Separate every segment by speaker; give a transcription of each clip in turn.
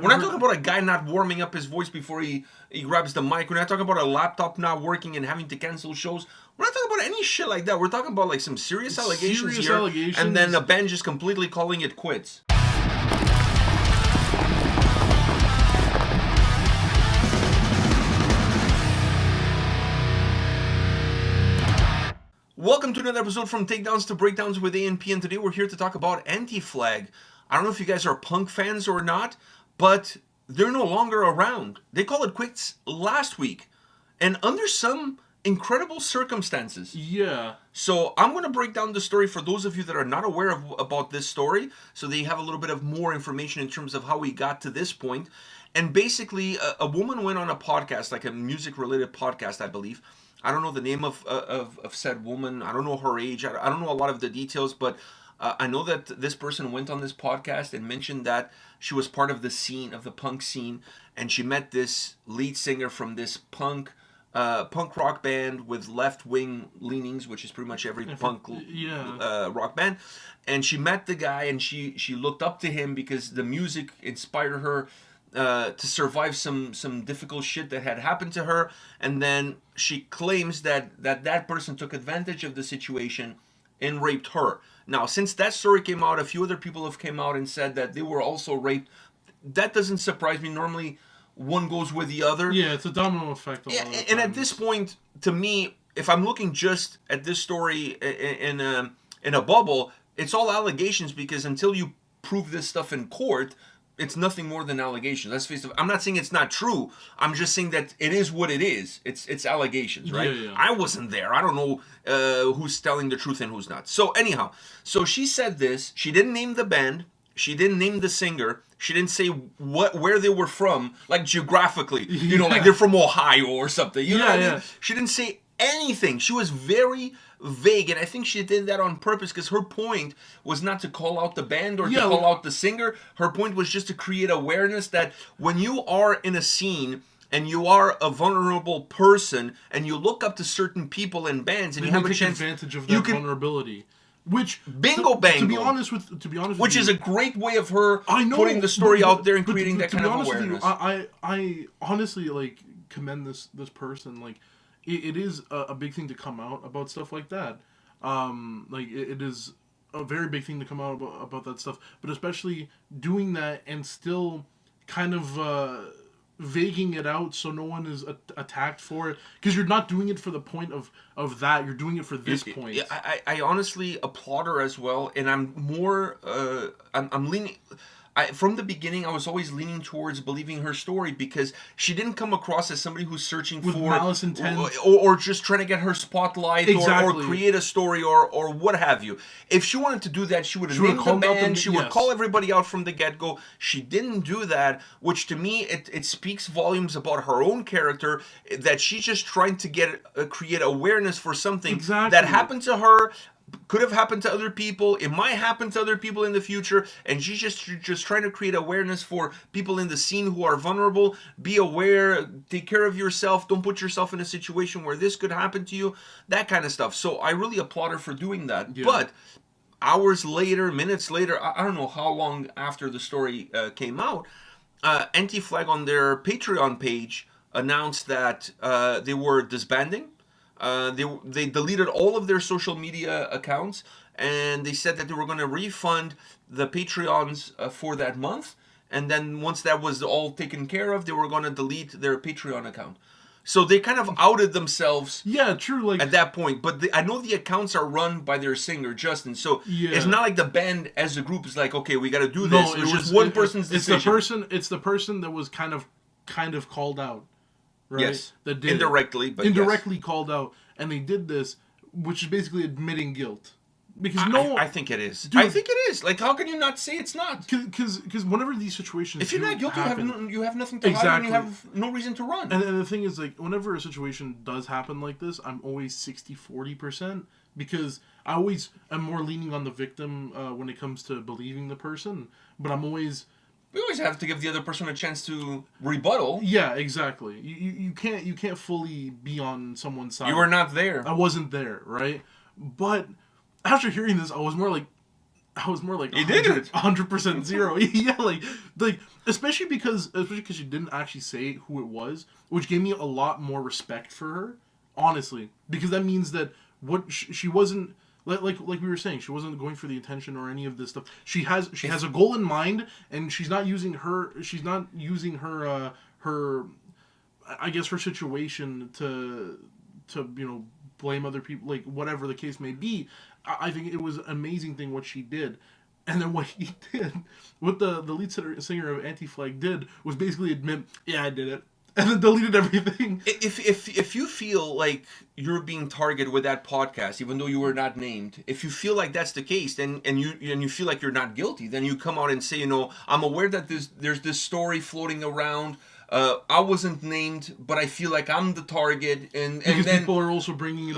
Speaker 1: We're not talking about a guy not warming up his voice before he grabs the mic. We're not talking about a laptop not working and having to cancel shows. We're not talking about any shit like that. We're talking about like some serious allegations here. And then the band just completely calling it quits. Welcome to another episode from Takedowns to Breakdowns with A&P, and today we're here to talk about Anti-Flag. I don't know if you guys are punk fans or not, but they're no longer around. They called it quits last week, and under some incredible circumstances.
Speaker 2: Yeah.
Speaker 1: So I'm going to break down the story for those of you that are not aware about this story, so they have a little bit of more information in terms of how we got to this point. And basically, a woman went on a podcast, like a music-related podcast, I believe. I don't know the name of said woman. I don't know her age. I don't know a lot of the details, but I know that this person went on this podcast and mentioned that she was part of the scene, of the punk scene, and she met this lead singer from this punk rock band with left-wing leanings, which is pretty much every punk rock band. And she met the guy, and she looked up to him because the music inspired her to survive some difficult shit that had happened to her. And then she claims that person took advantage of the situation and raped her. Now, since that story came out, a few other people have come out and said that they were also raped. That doesn't surprise me. Normally, one goes with the other.
Speaker 2: Yeah, it's a domino effect.
Speaker 1: And at this point, to me, if I'm looking just at this story in a bubble, it's all allegations, because until you prove this stuff in court, it's nothing more than allegations. Let's face it. I'm not saying it's not true. I'm just saying that it is what it is. It's allegations, right?
Speaker 2: Yeah.
Speaker 1: I wasn't there. I don't know who's telling the truth and who's not. So anyhow, so she said this. She didn't name the band. She didn't name the singer. She didn't say where they were from, like geographically. You know, like they're from Ohio or something. You know what I mean? She didn't say anything. She was very vague, and I think she did that on purpose, because her point was not to call out the band or to call out the singer. Her point was just to create awareness that when you are in a scene and you are a vulnerable person and you look up to certain people and bands and you have a chance,
Speaker 2: advantage of that vulnerability. Which
Speaker 1: bingo bango.
Speaker 2: To be honest with
Speaker 1: which
Speaker 2: you,
Speaker 1: is a great way of her putting the story out there and creating that kind of awareness.
Speaker 2: I honestly commend this person. It is a big thing to come out about stuff like that. It is a very big thing to come out about that stuff. But especially doing that and still kind of vaguing it out so no one is attacked for it. Because you're not doing it for the point of that. You're doing it for this point.
Speaker 1: Yeah, I honestly applaud her as well. And I'm more... I'm leaning... from the beginning, I was always leaning towards believing her story, because she didn't come across as somebody who's searching
Speaker 2: with
Speaker 1: for
Speaker 2: malice intent,
Speaker 1: or just trying to get her spotlight, or create a story, or what have you. If she wanted to do that, she would have named the band. She would call everybody out from the get-go. She didn't do that, which to me it speaks volumes about her own character. That she's just trying to create awareness for something that happened to her. Could have happened to other people. It might happen to other people in the future, and she's just trying to create awareness for people in the scene who are vulnerable. Be aware, take care of yourself, don't put yourself in a situation where this could happen to you, that kind of stuff. So I really applaud her for doing that. Yeah. But hours later, minutes later, I don't know how long after the story came out, Anti-Flag on their Patreon page announced that they were disbanding. They deleted all of their social media accounts, and they said that they were going to refund the Patreons for that month, and then once that was all taken care of, they were going to delete their Patreon account. So they kind of outed themselves.
Speaker 2: Yeah, true.
Speaker 1: At that point, but I know the accounts are run by their singer Justin, so it's not like the band as a group is like, okay, we got to do this. No, it was just one person's decision.
Speaker 2: It's the person that was kind of called out. Right?
Speaker 1: Yes,
Speaker 2: that did
Speaker 1: indirectly
Speaker 2: called out, and they did this, which is basically admitting guilt. Because
Speaker 1: I think it is. Dude, I think it is. Like, how can you not say it's not?
Speaker 2: Because whenever these situations,
Speaker 1: if you're not guilty, you have nothing to hide, and you have no reason to run.
Speaker 2: And the thing is, whenever a situation does happen like this, I'm always 60-40%, because I always am more leaning on the victim when it comes to believing the person, but I'm always...
Speaker 1: We always have to give the other person a chance to rebuttal.
Speaker 2: Yeah, exactly. You can't fully be on someone's side.
Speaker 1: You were not there.
Speaker 2: I wasn't there, right? But after hearing this, I was more like, I was more like
Speaker 1: he did it
Speaker 2: 100% zero. Yeah, like especially because she didn't actually say who it was, which gave me a lot more respect for her, honestly, because that means that she wasn't. Like we were saying, she wasn't going for the attention or any of this stuff. She has a goal in mind, and she's not using her her I guess her situation to blame other people, like whatever the case may be. I think it was an amazing thing what she did. And then what he did, what the lead singer of Anti-Flag did, was basically admit, yeah, I did it. And then deleted everything.
Speaker 1: If you feel like you're being targeted with that podcast, even though you were not named, if you feel like that's the case, then and you feel like you're not guilty, then you come out and say, I'm aware that there's this story floating around. I wasn't named, but I feel like I'm the target, and
Speaker 2: because
Speaker 1: then
Speaker 2: people are also bringing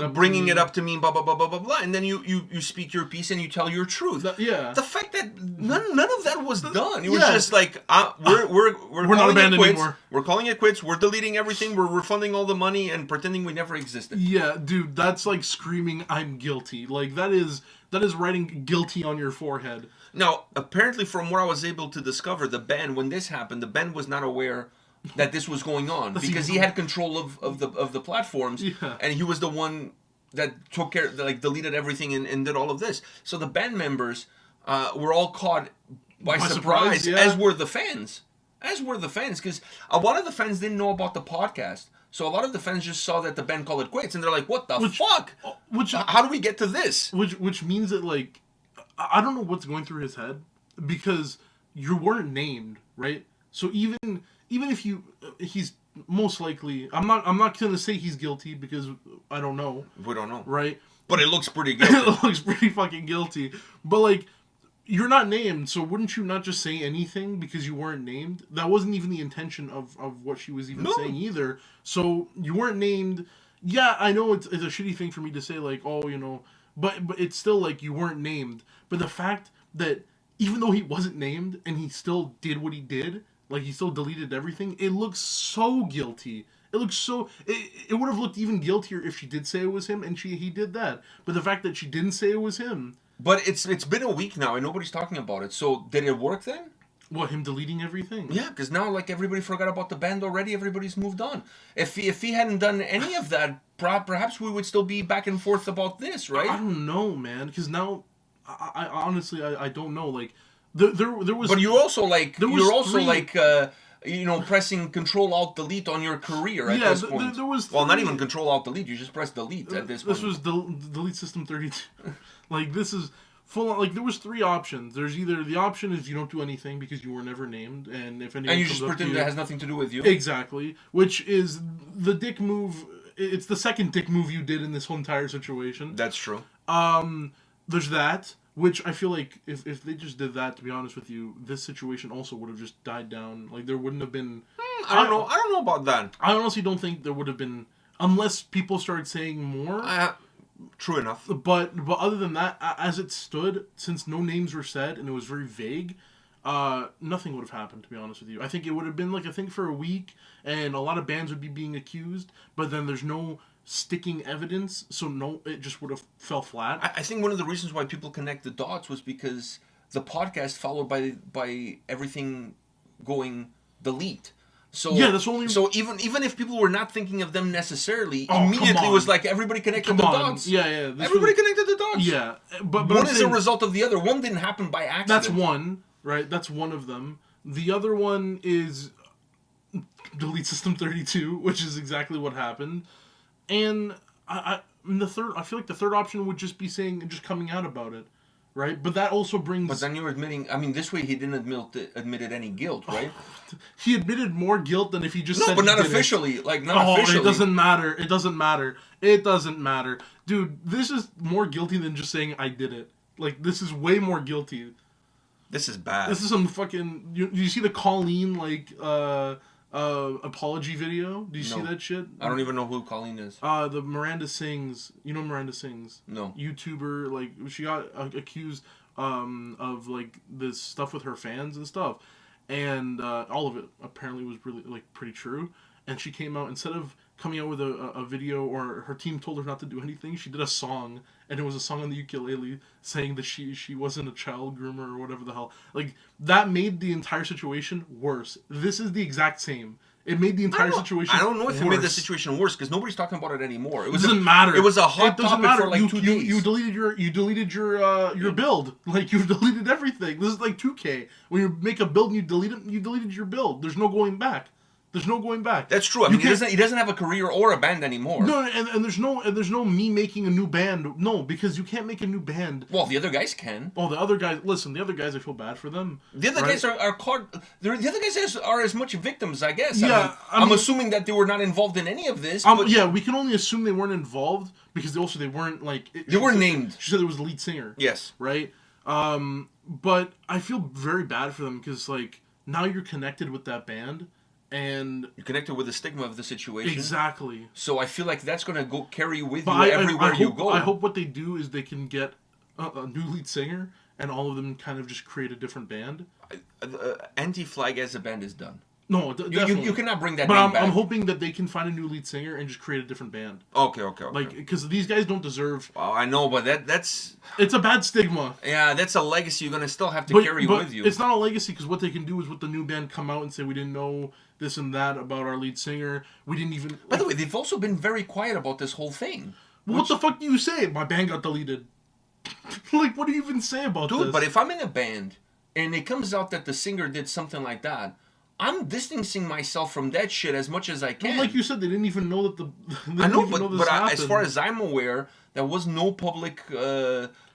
Speaker 2: it up
Speaker 1: to me, blah blah blah blah blah blah, and then you speak your piece and you tell your truth.
Speaker 2: Yeah.
Speaker 1: The fact that none of that was done, it was just like we're
Speaker 2: not abandoned anymore.
Speaker 1: We're calling it quits. We're deleting everything. We're refunding all the money and pretending we never existed.
Speaker 2: Yeah, dude, that's like screaming, "I'm guilty." Like that is writing guilty on your forehead.
Speaker 1: Now, apparently, from what I was able to discover, the band, when this happened, the band was not aware that this was going on because he had control of the platforms, and he was the one that took care, like deleted everything and did all of this. So the band members were all caught by surprise, as were the fans. Because a lot of the fans didn't know about the podcast. So a lot of the fans just saw that the band called it quits, and they're like, "What the fuck? How do we get to this?"
Speaker 2: Which means that, like, I don't know what's going through his head, because you weren't named, right? So even if he's most likely, I'm not gonna say he's guilty because I don't know.
Speaker 1: We don't know,
Speaker 2: right?
Speaker 1: But it looks pretty guilty.
Speaker 2: It looks pretty fucking guilty. But like, you're not named, so wouldn't you not just say anything because you weren't named? That wasn't even the intention of what she was even saying either. So you weren't named. Yeah, I know it's a shitty thing for me to say, like, oh, but it's still like you weren't named. But the fact that even though he wasn't named and he still did what he did, like he still deleted everything, it looks so guilty. It looks so. It would have looked even guiltier if she did say it was him and he did that. But the fact that she didn't say it was him.
Speaker 1: But it's been a week now and nobody's talking about it. So did it work then?
Speaker 2: What, him deleting everything?
Speaker 1: Yeah, because now like everybody forgot about the band already. Everybody's moved on. If he hadn't done any of that, perhaps we would still be back and forth about this, right?
Speaker 2: I don't know, man. Because now, I honestly I don't know. Like there was.
Speaker 1: But you're also like pressing Control-Alt-Delete on your career at this point.
Speaker 2: There was
Speaker 1: not even Control-Alt-Delete. You just press Delete at this point.
Speaker 2: This was Delete System 32. Like, this is full on. Like, there was 3 options. There's either the option is you don't do anything because you were never named, and if anyone
Speaker 1: you just pretend it has nothing to do with you.
Speaker 2: Exactly. Which is the dick move. It's the second dick move you did in this whole entire situation.
Speaker 1: That's true.
Speaker 2: There's that. Which I feel like if they just did that, to be honest with you, this situation also would have just died down. Like, there wouldn't have been.
Speaker 1: I don't know. I don't know about that.
Speaker 2: I honestly don't think there would have been, unless people started saying more.
Speaker 1: True enough.
Speaker 2: But other than that, as it stood, since no names were said and it was very vague, nothing would have happened. To be honest with you, I think it would have been like a thing for a week, and a lot of bands would be being accused. But then there's no sticking evidence, so it just would have fell flat.
Speaker 1: I think one of the reasons why people connect the dots was because the podcast followed by everything going delete. So
Speaker 2: yeah, that's only.
Speaker 1: So even if people were not thinking of them necessarily, immediately it was like everybody connected the dots.
Speaker 2: Yeah.
Speaker 1: Everybody connected the dots.
Speaker 2: Yeah, but
Speaker 1: one is a result of the other. One didn't happen by accident.
Speaker 2: That's one, right? That's one of them. The other one is Delete System 32, which is exactly what happened. And I feel like the third option would just be just coming out about it, right? But that also brings.
Speaker 1: But then you're admitting. I mean, this way he didn't admitted any guilt, right?
Speaker 2: He admitted more guilt than if he just said.
Speaker 1: No, but not officially. Like not officially.
Speaker 2: It doesn't matter. It doesn't matter, dude. This is more guilty than just saying I did it. Like, this is way more guilty.
Speaker 1: This is bad. This
Speaker 2: is some fucking. You see the Colleen apology video? Do you see that shit?
Speaker 1: I don't even know who Colleen is.
Speaker 2: The Miranda Sings. You know Miranda Sings?
Speaker 1: No.
Speaker 2: YouTuber, like, she got accused of, like, this stuff with her fans and stuff. And all of it apparently was really, like, pretty true. and she came out, instead of coming out with a video, or her team told her not to do anything, she did a song, and it was a song on the ukulele saying that she wasn't a child groomer or whatever the hell. Like, that made the entire situation worse. This is the exact same. It made the entire situation
Speaker 1: I don't know if
Speaker 2: worse.
Speaker 1: it made the situation worse, because nobody's talking about it anymore. It
Speaker 2: doesn't matter.
Speaker 1: It was a hot topic for like 2 days.
Speaker 2: You deleted your build. Like, you deleted everything. This is like 2K. When you make a build and you delete it, you deleted your build. There's no going back. There's no going back.
Speaker 1: That's true. I mean, he doesn't have a career or a band anymore.
Speaker 2: No, and there's no me making a new band. No, because you can't make a new band.
Speaker 1: Well, the other guys can.
Speaker 2: Oh, the other guys. Listen, the other guys, I feel bad for them.
Speaker 1: The other guys are caught. The other guys are as much victims, I guess.
Speaker 2: Yeah,
Speaker 1: I'm assuming that they were not involved in any of this.
Speaker 2: Yeah, we can only assume they weren't involved because they weren't like.
Speaker 1: They were named.
Speaker 2: She said it was the lead singer.
Speaker 1: Yes.
Speaker 2: Right. But I feel very bad for them because like now you're connected with that band. And
Speaker 1: you're connected with the stigma of the situation.
Speaker 2: Exactly.
Speaker 1: So I feel like that's going to go carry you with you everywhere you go.
Speaker 2: I hope what they do is they can get a new lead singer and all of them kind of just create a different band.
Speaker 1: Anti-Flag as a band is done.
Speaker 2: No, definitely.
Speaker 1: You cannot bring that
Speaker 2: name
Speaker 1: back.
Speaker 2: But I'm hoping that they can find a new lead singer and just create a different band.
Speaker 1: Okay.
Speaker 2: Like, because these guys don't deserve...
Speaker 1: Well, I know, but that's...
Speaker 2: It's a bad stigma.
Speaker 1: Yeah, that's a legacy you're going to still have to carry with you.
Speaker 2: It's not a legacy, because what they can do is with the new band come out and say, we didn't know this and that about our lead singer. We didn't even...
Speaker 1: By the way, they've also been very quiet about this whole thing.
Speaker 2: What the fuck do you say? My band got deleted. Like, what do you even say about this?
Speaker 1: Dude, but if I'm in a band and it comes out that the singer did something like that, I'm distancing myself from that shit as much as I can.
Speaker 2: Well, like you said, they didn't even know that
Speaker 1: I know, but as far as I'm aware, there was no public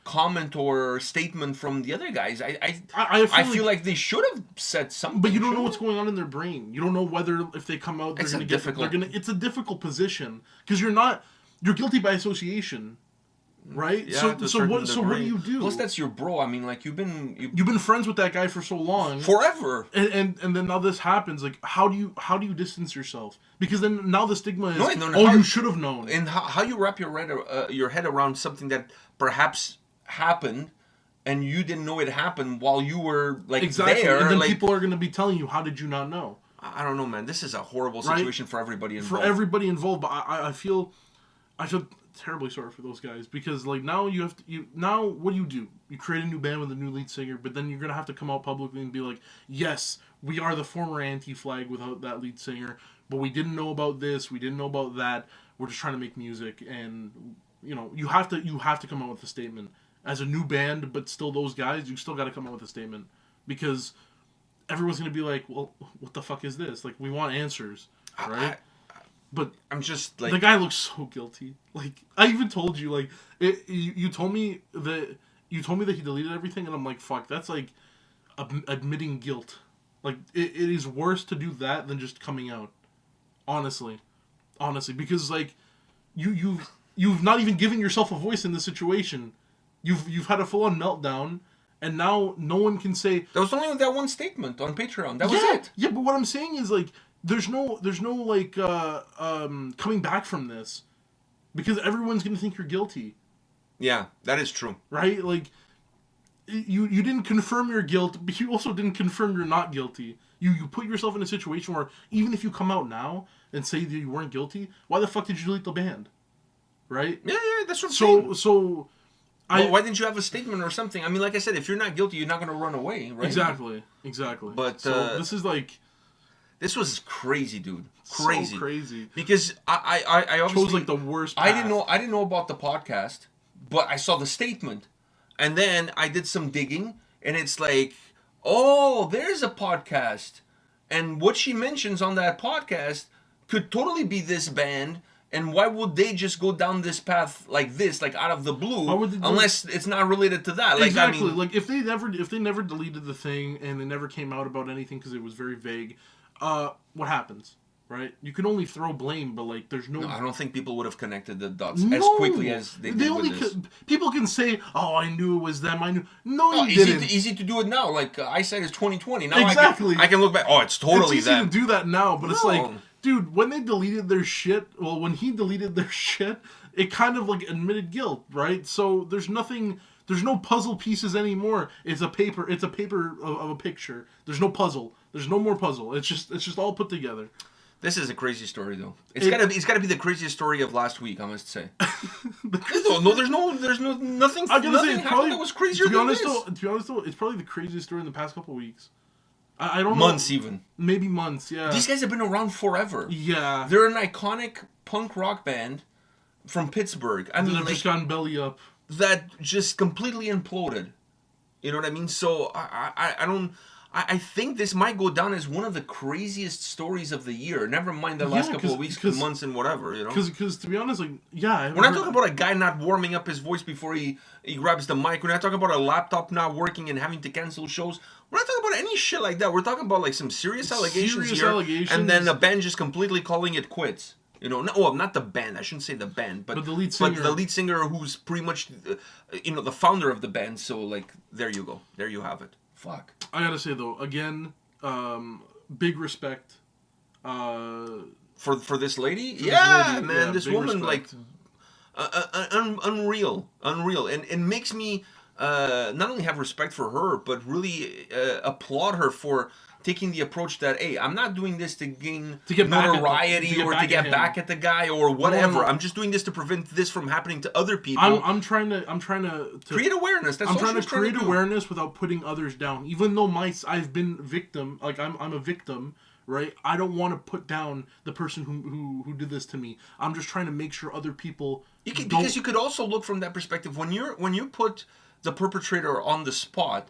Speaker 1: comment or statement from the other guys. I feel like they should have said something.
Speaker 2: But you don't know what's going on in their brain. You don't know whether if they come out, it's a difficult position because you're guilty by association. Right?
Speaker 1: Yeah,
Speaker 2: so what do you do?
Speaker 1: Plus that's your bro. I mean, like you've
Speaker 2: been friends with that guy for so long.
Speaker 1: Forever.
Speaker 2: And then now this happens. Like how do you distance yourself? Because then now the stigma is you should have known.
Speaker 1: And how you wrap your head around something that perhaps happened and you didn't know it happened while you were like there.
Speaker 2: And then people are going to be telling you, how did you not know?
Speaker 1: I don't know, man. This is a horrible situation for everybody involved.
Speaker 2: For everybody involved, but I feel terribly sorry for those guys because like now now what do? You create a new band with a new lead singer, but then you're gonna have to come out publicly and be like, yes, we are the former Anti-Flag without that lead singer, but we didn't know about this, we didn't know about that. We're just trying to make music, and you have to come out with a statement as a new band, but still those guys, you still got to come out with a statement because everyone's gonna be like, well, what the fuck is this? Like, we want answers, right? But
Speaker 1: I'm just like...
Speaker 2: The guy looks so guilty. Like, I even told you, like, you told me that he deleted everything, and I'm like, fuck, that's like admitting guilt. Like, it is worse to do that than just coming out. Honestly, because like you've not even given yourself a voice in this situation. You've had a full-on meltdown, and now no one can say...
Speaker 1: There was only that one statement on Patreon. That was it.
Speaker 2: Yeah, but what I'm saying is, like, there's no like coming back from this because everyone's gonna think you're guilty.
Speaker 1: Yeah, that is true.
Speaker 2: Right? Like you didn't confirm your guilt, but you also didn't confirm you're not guilty. You put yourself in a situation where even if you come out now and say that you weren't guilty, why the fuck did you delete the band? Right?
Speaker 1: Yeah, that's what I'm saying. Why didn't you have a statement or something? I mean, like I said, if you're not guilty, you're not gonna run away, right?
Speaker 2: Exactly.
Speaker 1: But
Speaker 2: this is like...
Speaker 1: This was crazy, dude. Crazy.
Speaker 2: So crazy.
Speaker 1: Because I obviously
Speaker 2: chose like the worst path.
Speaker 1: I didn't know about the podcast, but I saw the statement. And then I did some digging, and it's like, oh, there's a podcast. And what she mentions on that podcast could totally be this band. And why would they just go down this path like this, like out of the blue, unless it's not related to that? Like,
Speaker 2: exactly.
Speaker 1: I mean,
Speaker 2: like if they never deleted the thing and they never came out about anything because it was very vague. What happens, right? You can only throw blame, but like, there's no...
Speaker 1: I don't think people would have connected the dots as quickly as they did with this.
Speaker 2: People can say, "Oh, I knew it was them. I knew." No, you didn't.
Speaker 1: Easy to do it now. Like eyesight is 20/20. Now
Speaker 2: exactly.
Speaker 1: I can look back. Oh, it's totally them.
Speaker 2: It's easy to do that now, but it's like, dude, when they deleted their shit, when he deleted their shit, it kind of like admitted guilt, right? So there's nothing. There's no puzzle pieces anymore. It's a paper. It's a paper of a picture. There's no puzzle. There's no more puzzle. It's just all put together.
Speaker 1: This is a crazy story, though. It's gotta be the craziest story of last week, I must say. There's nothing.
Speaker 2: I'm gonna say it's probably
Speaker 1: that was crazier than this.
Speaker 2: To be honest, though, it's probably the craziest story in the past couple of weeks. I don't know.
Speaker 1: Months, even.
Speaker 2: Maybe months. Yeah.
Speaker 1: These guys have been around forever.
Speaker 2: Yeah.
Speaker 1: They're an iconic punk rock band from Pittsburgh. I mean,
Speaker 2: they've just gotten belly up.
Speaker 1: That just completely imploded. You know what I mean? So I think this might go down as one of the craziest stories of the year. Never mind the last couple of weeks, months, and whatever. You know,
Speaker 2: because to be honest, like we're
Speaker 1: not talking about a guy not warming up his voice before he grabs the mic. We're not talking about a laptop not working and having to cancel shows. We're not talking about any shit like that. We're talking about like some serious allegations here, and then the band just completely calling it quits. You know, not the band. I shouldn't say the band, but
Speaker 2: the lead singer.
Speaker 1: But the lead singer, who's pretty much, the founder of the band. So like, there you go. There you have it. Fuck.
Speaker 2: I gotta say though, again, big respect.
Speaker 1: For this lady, man, this woman
Speaker 2: respect.
Speaker 1: unreal, and makes me not only have respect for her, but really applaud her for taking the approach that, hey, I'm not doing this to gain notoriety or to get back at the guy or whatever. No. I'm just doing this to prevent this from happening to other people.
Speaker 2: I'm trying to
Speaker 1: create awareness. That's
Speaker 2: I'm trying to create awareness without putting others down. Even though I've been victim, like I'm a victim, right? I don't want to put down the person who did this to me. I'm just trying to make sure other people
Speaker 1: because you could also look from that perspective when you put the perpetrator on the spot.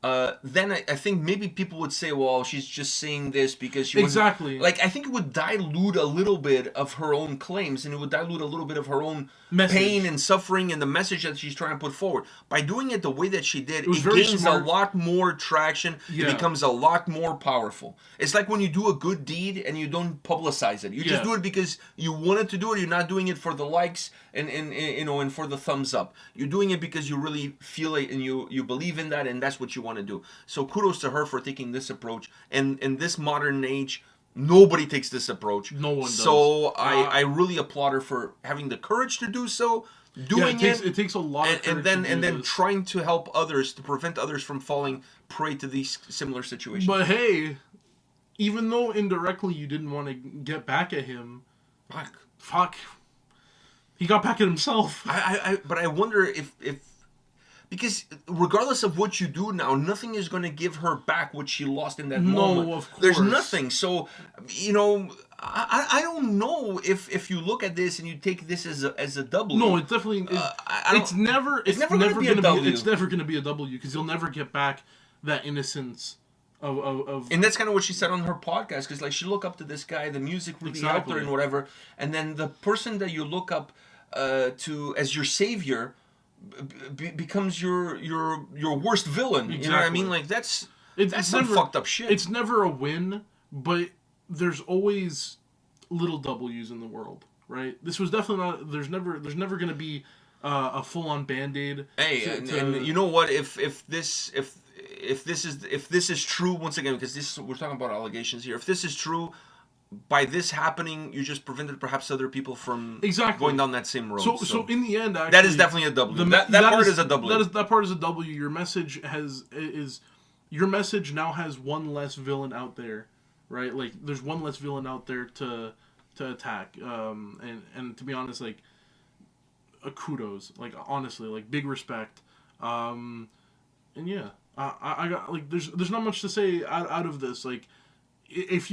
Speaker 1: Then I think maybe people would say, well, she's just saying this because she
Speaker 2: exactly.
Speaker 1: Like, I think it would dilute a little bit of her own claims, and it would dilute a little bit of her own pain and suffering and the message that she's trying to put forward. By doing it the way that she did, it gains a lot more traction. Yeah. It becomes a lot more powerful. It's like when you do a good deed and you don't publicize it. You just do it because you wanted to do it. You're not doing it for the likes and for the thumbs up. You're doing it because you really feel it and you believe in that, and that's what you want to do. So kudos to her for taking this approach. And in this modern age, nobody takes this approach.
Speaker 2: No one does.
Speaker 1: So I really applaud her for having the courage to do so, doing it.
Speaker 2: It takes a lot of courage
Speaker 1: and then trying to help others, to prevent others from falling prey to these similar situations.
Speaker 2: But hey, even though indirectly you didn't want to get back at him, fuck. He got back at himself.
Speaker 1: But I wonder if because regardless of what you do now, nothing is going to give her back what she lost in that moment.
Speaker 2: No, of course.
Speaker 1: There's nothing. So, I don't know if you look at this and you take this as a W.
Speaker 2: No, it definitely. It's never going to be a W. It's never going to be a W because you'll never get back that innocence of.
Speaker 1: And that's kind of what she said on her podcast, because like she looked up to this guy, the music really helped her and whatever, and then the person that you look up to as your savior becomes your worst villain. Exactly. You know what I mean? Like that's some fucked up shit.
Speaker 2: It's never a win, but there's always little W's in the world, right? This was definitely not. There's never going to be a full on Band-Aid.
Speaker 1: Hey, and you know what? If this is true, once again, because we're talking about allegations here. If this is true, by this happening, you just prevented perhaps other people from going down that same road.
Speaker 2: So in the end, actually,
Speaker 1: that is definitely a W. That part is a W.
Speaker 2: That part is a W. Your message now has one less villain out there, right? Like there's one less villain out there to attack. And to be honest, like kudos, like honestly, like big respect. And yeah, I got like there's not much to say out of this. Like if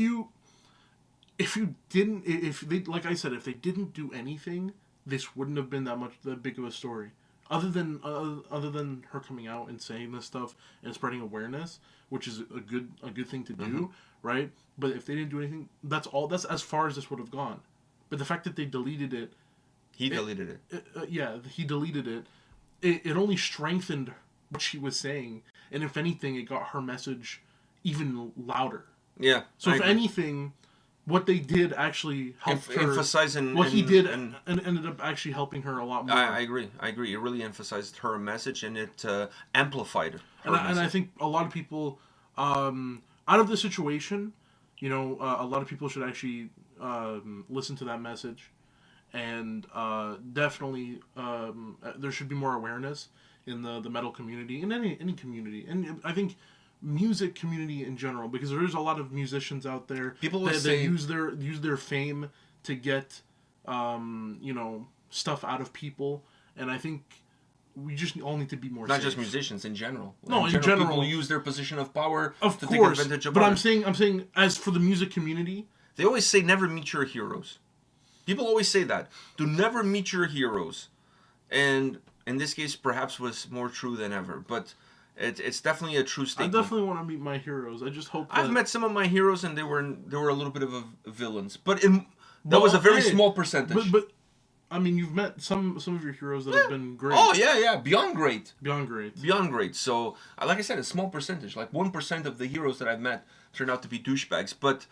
Speaker 2: they like I said, if they didn't do anything, this wouldn't have been that big of a story. Other than her coming out and saying this stuff and spreading awareness, which is a good thing to do, right? But if they didn't do anything, that's as far as this would have gone. But the fact that they deleted it,
Speaker 1: he deleted it.
Speaker 2: He deleted it. It only strengthened what she was saying, and if anything, it got her message even louder.
Speaker 1: Yeah.
Speaker 2: So if anything, what they did actually helped her.
Speaker 1: Emphasize
Speaker 2: he did and ended up actually helping her a lot more.
Speaker 1: I agree. It really emphasized her message, and it amplified her message.
Speaker 2: And I think a lot of people, out of the situation, a lot of people should actually listen to that message, and definitely there should be more awareness in the metal community, in any community. And I think music community in general, because there's a lot of musicians out there that use their fame to get stuff out of people, and I think we just all need to be more.
Speaker 1: Not
Speaker 2: safe.
Speaker 1: just musicians, in general.
Speaker 2: No, in general,
Speaker 1: people use their position of power to
Speaker 2: course,
Speaker 1: take advantage of.
Speaker 2: But
Speaker 1: others.
Speaker 2: I'm saying, as for the music community,
Speaker 1: they always say never meet your heroes. People always say that. Do never meet your heroes, and in this case, perhaps was more true than ever. But it's definitely a true statement.
Speaker 2: I definitely want to meet my heroes. I just hope
Speaker 1: I've met some of my heroes, and they were a little bit of villains, but that was a very small percentage.
Speaker 2: But I mean, you've met some of your heroes that have been great.
Speaker 1: Oh yeah, beyond great.
Speaker 2: Beyond great.
Speaker 1: So, like I said, a small percentage, like 1% of the heroes that I've met turned out to be douchebags. But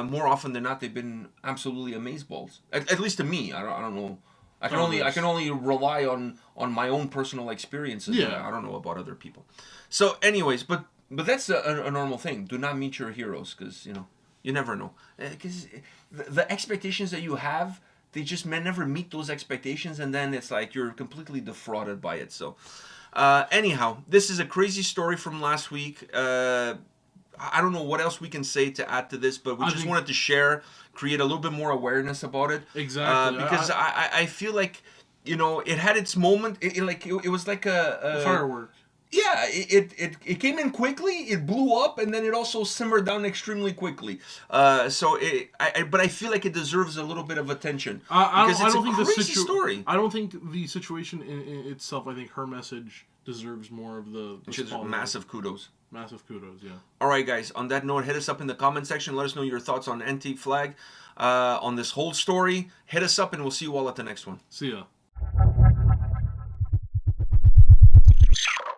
Speaker 1: more often than not, they've been absolutely amazeballs. At least to me, I don't know. I can only rely on my own personal experiences.
Speaker 2: Yeah.
Speaker 1: I don't know about other people. So, anyways, but that's a normal thing. Do not meet your heroes, because you never know. Because the expectations that you have, they just may never meet those expectations, and then it's like you're completely defrauded by it. So, anyhow, this is a crazy story from last week. I don't know what else we can say to add to this, but we just wanted to share, create a little bit more awareness about it.
Speaker 2: Exactly.
Speaker 1: Because I feel like, it had its moment. It was like a
Speaker 2: firework.
Speaker 1: Yeah, it came in quickly, it blew up, and then it also simmered down extremely quickly. But I feel like it deserves a little bit of attention. Because it's a crazy story.
Speaker 2: I don't think the situation in itself, I think her message deserves more of the
Speaker 1: massive kudos.
Speaker 2: Massive kudos, yeah.
Speaker 1: Alright guys, on that note, hit us up in the comment section. Let us know your thoughts on Antique Flag, on this whole story. Hit us up and we'll see you all at the next one.
Speaker 2: See ya.